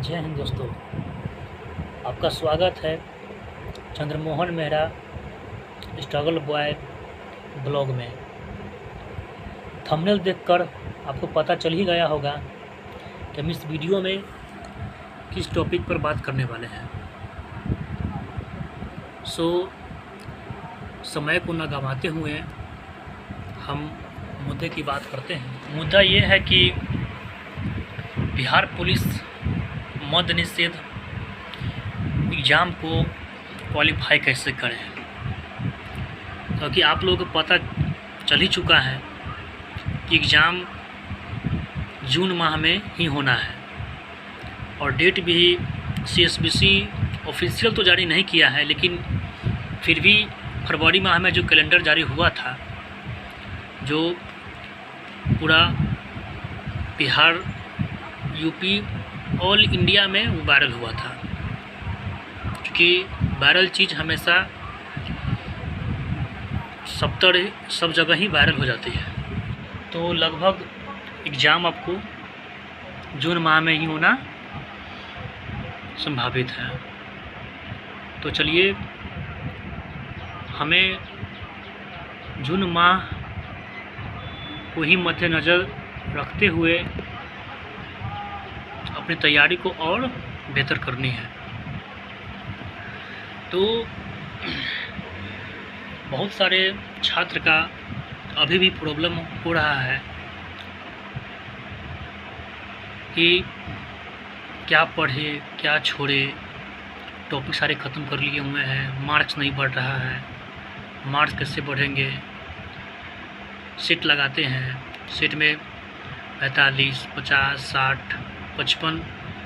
जय हिंद दोस्तों, आपका स्वागत है Chandramohan Mehra struggle boy blog में। थंबनेल देखकर आपको पता चल ही गया होगा कि हम इस वीडियो में किस टॉपिक पर बात करने वाले हैं। समय को न गंवाते हुए हम मुद्दे की बात करते हैं। मुद्दा ये है कि बिहार पुलिस मद्य निषेध एग्ज़ाम को क्वालिफाई कैसे करें, क्योंकि आप लोगों को पता चल ही चुका है कि एग्ज़ाम जून माह में ही होना है और डेट भी CSBC ऑफिशियल तो जारी नहीं किया है, लेकिन फिर भी फरवरी माह में जो कैलेंडर जारी हुआ था, जो पूरा बिहार यूपी ऑल इंडिया में वो वायरल हुआ था। क्योंकि वायरल चीज़ हमेशा सब जगह ही वायरल हो जाती है। तो लगभग एग्ज़ाम आपको जून माह में ही होना संभावित है। तो चलिए, हमें जून माह को ही मद्देनज़र रखते हुए अपनी तैयारी को और बेहतर करनी है। तो बहुत सारे छात्र का अभी भी प्रॉब्लम हो रहा है कि क्या पढ़े क्या छोड़े। टॉपिक सारे ख़त्म कर लिए हुए हैं, मार्क्स नहीं बढ़ रहा है, मार्क्स कैसे बढ़ेंगे। सीट लगाते हैं, सीट में 45, 50, 60, 55,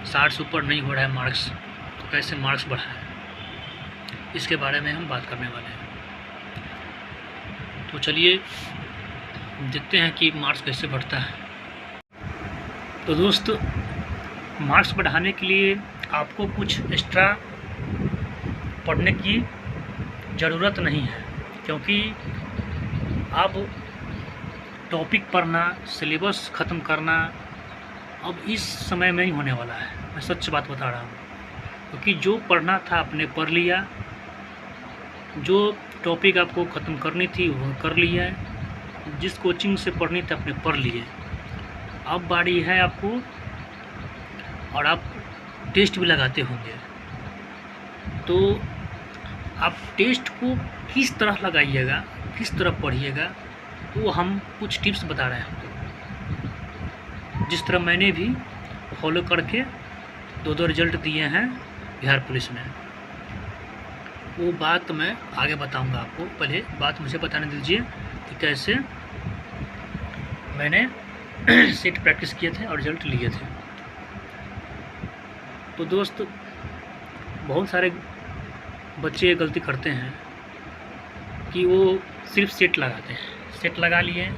60 से ऊपर नहीं हो रहा है मार्क्स, तो कैसे मार्क्स बढ़ाएं, इसके बारे में हम बात करने वाले हैं। तो चलिए देखते हैं कि मार्क्स कैसे बढ़ता है। तो दोस्त, मार्क्स बढ़ाने के लिए आपको कुछ एक्स्ट्रा पढ़ने की ज़रूरत नहीं है, क्योंकि अब टॉपिक पढ़ना, सिलेबस ख़त्म करना अब इस समय में ही होने वाला है। मैं सच बात बता रहा हूँ, क्योंकि जो पढ़ना था आपने पढ़ लिया, जो टॉपिक आपको ख़त्म करनी थी वो कर लिया है, जिस कोचिंग से पढ़नी थी आपने पढ़ लिए। अब बारी है आपको, और आप टेस्ट भी लगाते होंगे, तो आप टेस्ट को किस तरह लगाइएगा, किस तरह पढ़िएगा, वो हम कुछ टिप्स बता रहे हैं आपको, जिस तरह मैंने भी फॉलो करके 2 रिजल्ट दिए हैं बिहार पुलिस में। वो बात मैं आगे बताऊंगा आपको। पहले बात मुझे बताने दीजिए कि कैसे मैंने सीट प्रैक्टिस किए थे और रिजल्ट लिए थे। तो दोस्त, बहुत सारे बच्चे ये गलती करते हैं कि वो सिर्फ सेट लगाते हैं। सेट लगा लिए,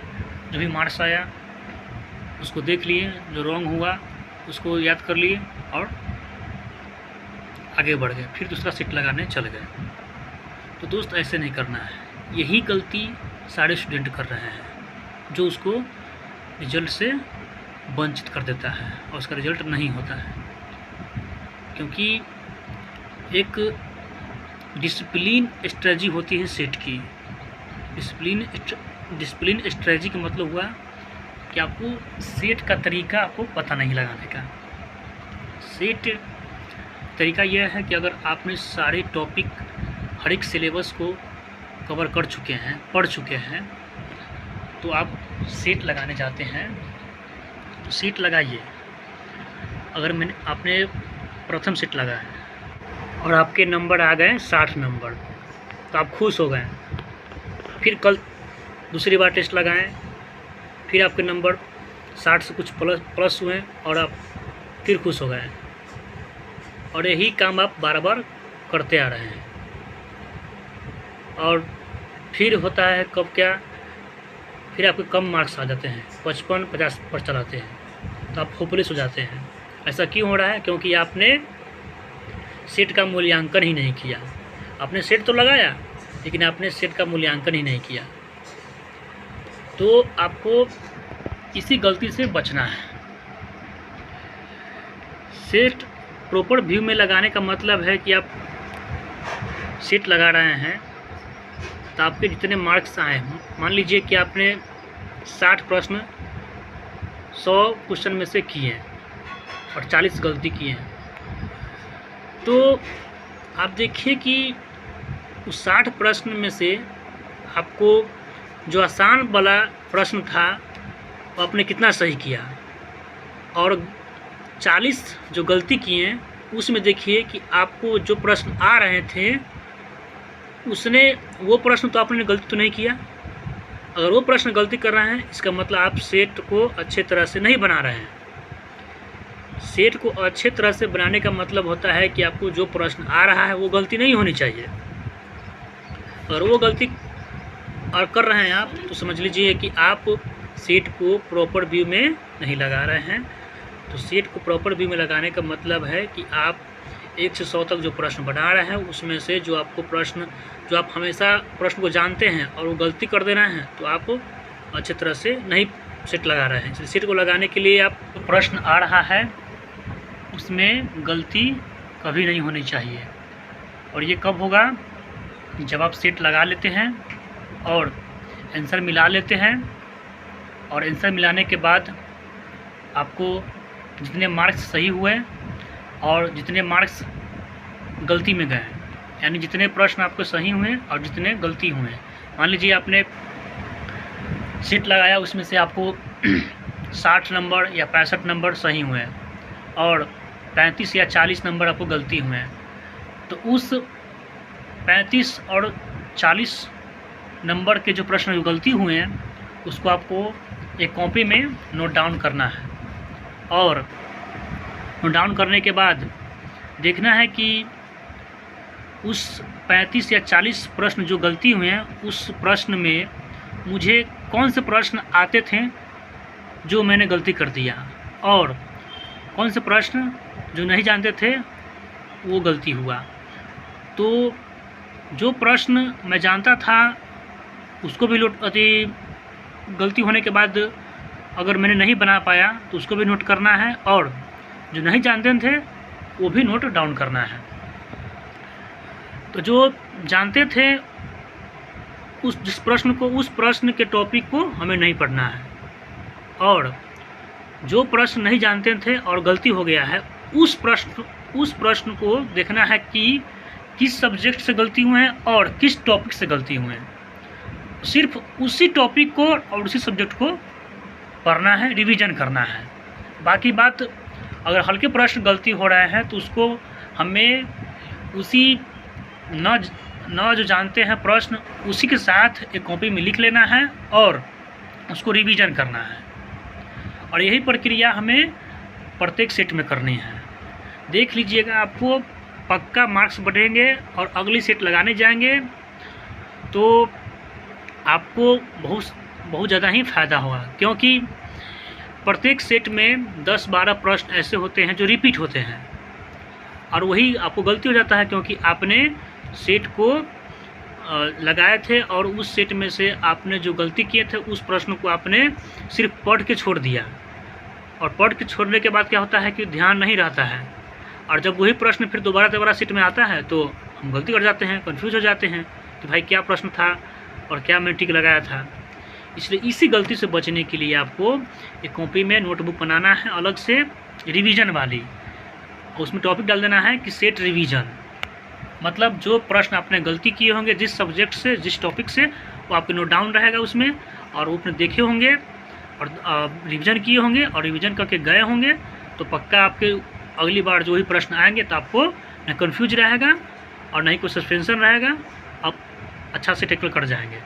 जो भी मार्क्स आया उसको देख लिए, जो रॉन्ग हुआ उसको याद कर लिए और आगे बढ़ गए, फिर दूसरा सेट लगाने चल गए। तो दोस्त, ऐसे नहीं करना है। यही गलती सारे स्टूडेंट कर रहे हैं, जो उसको रिजल्ट से वंचित कर देता है और उसका रिजल्ट नहीं होता है। क्योंकि एक डिसिप्लिन स्ट्रेटजी होती है सेट की। डिसिप्लिन स्ट्रेटजी का मतलब हुआ कि आपको सेट का तरीका आपको पता नहीं लगाने का। सेट तरीका यह है कि अगर आपने सारे टॉपिक, हर एक सिलेबस को कवर कर चुके हैं, पढ़ चुके हैं, तो आप सेट लगाने जाते हैं तो सेट लगाइए। अगर आपने प्रथम सेट लगाया और आपके नंबर आ गए 60 नंबर, तो आप खुश हो गए। फिर कल दूसरी बार टेस्ट लगाएं, फिर आपके नंबर 60 से कुछ प्लस हुए और आप फिर खुश हो गए। और यही काम आप बार बार करते आ रहे हैं। और फिर होता है कब क्या, फिर आपके कम मार्क्स आ जाते हैं, 55-50 पर चलाते हैं, तो आप होपलेस हो जाते हैं। ऐसा क्यों हो रहा है? क्योंकि आपने सेट का मूल्यांकन ही नहीं किया। आपने सेट तो लगाया, लेकिन आपने सेट का मूल्यांकन ही नहीं किया। तो आपको इसी गलती से बचना है। सेट प्रॉपर व्यू में लगाने का मतलब है कि आप सेट लगा रहे हैं तो आपके जितने मार्क्स आए, मान लीजिए कि आपने 60 प्रश्न 100 क्वेश्चन में से किए हैं और 40 गलती किए हैं, तो आप देखिए कि उस 60 प्रश्न में से आपको जो आसान वाला प्रश्न था वो आपने कितना सही किया, और 40 जो गलती किए उसमें देखिए कि आपको जो प्रश्न आ रहे थे उसने वो प्रश्न तो आपने गलती तो नहीं किया। अगर वो प्रश्न गलती कर रहे हैं इसका मतलब आप सेट को अच्छे तरह से नहीं बना रहे हैं। सेट को अच्छे तरह से बनाने का मतलब होता है कि आपको जो प्रश्न आ रहा है वो गलती नहीं होनी चाहिए। अगर वो गलती और कर रहे हैं आप तो समझ लीजिए कि आप सेट को प्रॉपर व्यू में नहीं लगा रहे हैं। तो सेट को प्रॉपर व्यू में लगाने का मतलब है कि आप 1 से 100 तक जो प्रश्न बना रहे हैं उसमें से जो आपको प्रश्न, जो आप हमेशा प्रश्न को जानते हैं और वो गलती कर दे रहे हैं तो आप अच्छे तरह से नहीं सेट लगा रहे हैं। सेट को लगाने के लिए आप प्रश्न आ रहा है उसमें गलती कभी नहीं होनी चाहिए। और ये कब होगा? जब आप सेट लगा लेते हैं और आंसर मिला लेते हैं, और आंसर मिलाने के बाद आपको जितने मार्क्स सही हुए और जितने मार्क्स गलती में गए, यानी जितने प्रश्न आपको सही हुए और जितने गलती हुए, मान लीजिए आपने सेट लगाया उसमें से आपको 60 नंबर या 65 नंबर सही हुए और 35 या 40 नंबर आपको गलती हुए, तो उस 35 और 40 नंबर के जो प्रश्न जो गलती हुए हैं उसको आपको एक कॉपी में नोट डाउन करना है, और नोट डाउन करने के बाद देखना है कि उस 35 या 40 प्रश्न जो गलती हुए हैं उस प्रश्न में मुझे कौन से प्रश्न आते थे जो मैंने गलती कर दिया, और कौन से प्रश्न जो नहीं जानते थे वो गलती हुआ। तो जो प्रश्न मैं जानता था उसको भी गलती होने के बाद अगर मैंने नहीं बना पाया तो उसको भी नोट करना है, और जो नहीं जानते थे वो भी नोट डाउन करना है। तो जो जानते थे जिस प्रश्न को, उस प्रश्न के टॉपिक को हमें नहीं पढ़ना है, और जो प्रश्न नहीं जानते थे और गलती हो गया है उस प्रश्न को देखना है कि किस सब्जेक्ट से गलती हुए हैं और किस टॉपिक से गलती हुए हैं। सिर्फ उसी टॉपिक को और उसी सब्जेक्ट को पढ़ना है, रिवीजन करना है। बाकी बात अगर हल्के प्रश्न गलती हो रहे हैं तो उसको हमें उसी न जो जानते हैं प्रश्न उसी के साथ एक कॉपी में लिख लेना है और उसको रिवीजन करना है, और यही प्रक्रिया हमें प्रत्येक सेट में करनी है। देख लीजिएगा आपको पक्का मार्क्स बढ़ेंगे, और अगली सेट लगाने जाएंगे तो आपको बहुत ज़्यादा ही फ़ायदा होगा, क्योंकि प्रत्येक सेट में 10-12 प्रश्न ऐसे होते हैं जो रिपीट होते हैं, और वही आपको गलती हो जाता है क्योंकि आपने सेट को लगाए थे और उस सेट में से आपने जो गलती किए थे उस प्रश्न को आपने सिर्फ पढ़ के छोड़ दिया, और पढ़ के छोड़ने के बाद क्या होता है कि ध्यान नहीं रहता है, और जब वही प्रश्न फिर दोबारा सेट में आता है तो हम गलती कर जाते हैं, कंफ्यूज हो जाते हैं कि भाई क्या प्रश्न था और क्या मैंने टिक लगाया था। इसलिए इसी गलती से बचने के लिए आपको एक कॉपी में नोटबुक बनाना है अलग से रिवीजन वाली, उसमें टॉपिक डाल देना है कि सेट रिवीजन, मतलब जो प्रश्न आपने गलती किए होंगे जिस सब्जेक्ट से, जिस टॉपिक से, वो आपके नोट डाउन रहेगा उसमें, और वो आपने देखे होंगे और रिवीजन किए होंगे और रिवीजन करके गए होंगे, तो पक्का आपके अगली बार जो ही प्रश्न आएंगे तो आपको न कन्फ्यूज रहेगा और नहीं कोई सस्पेंशन रहेगा, आप अच्छा से टेकल कर जाएंगे।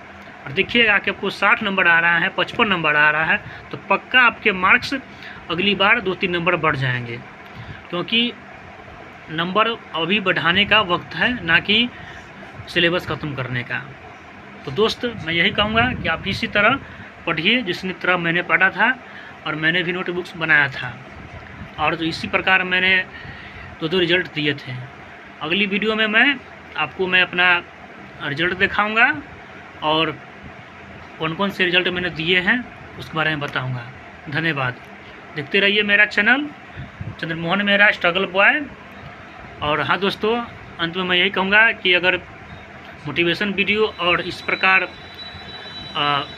और देखिएगा कि आपको 60 नंबर आ रहा है, 55 नंबर आ रहा है, तो पक्का आपके मार्क्स अगली बार 2-3 नंबर बढ़ जाएंगे, क्योंकि नंबर अभी बढ़ाने का वक्त है, ना कि सिलेबस ख़त्म करने का। तो दोस्त मैं यही कहूँगा कि आप इसी तरह पढ़िए जिसने तरह मैंने पढ़ा था, और मैंने भी नोटबुक्स बनाया था, और तो इसी प्रकार मैंने 2 रिजल्ट दिए थे। अगली वीडियो में मैं अपना रिजल्ट दिखाऊंगा और कौन कौन से रिजल्ट मैंने दिए हैं उसके बारे में बताऊंगा। धन्यवाद। देखते रहिए मेरा channel Chandramohan Mehra struggle boy. और हाँ दोस्तों, अंत में मैं यही कहूँगा कि अगर मोटिवेशन वीडियो और इस प्रकार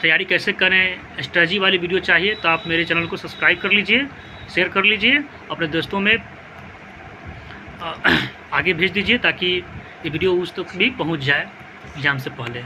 तैयारी कैसे करें स्ट्रेटजी वाली वीडियो चाहिए तो आप मेरे चैनल को सब्सक्राइब कर लीजिए, शेयर कर लीजिए, अपने दोस्तों में आगे भेज दीजिए ताकि ये वीडियो उस तक भी पहुंच जाए एग्ज़ाम से पहले।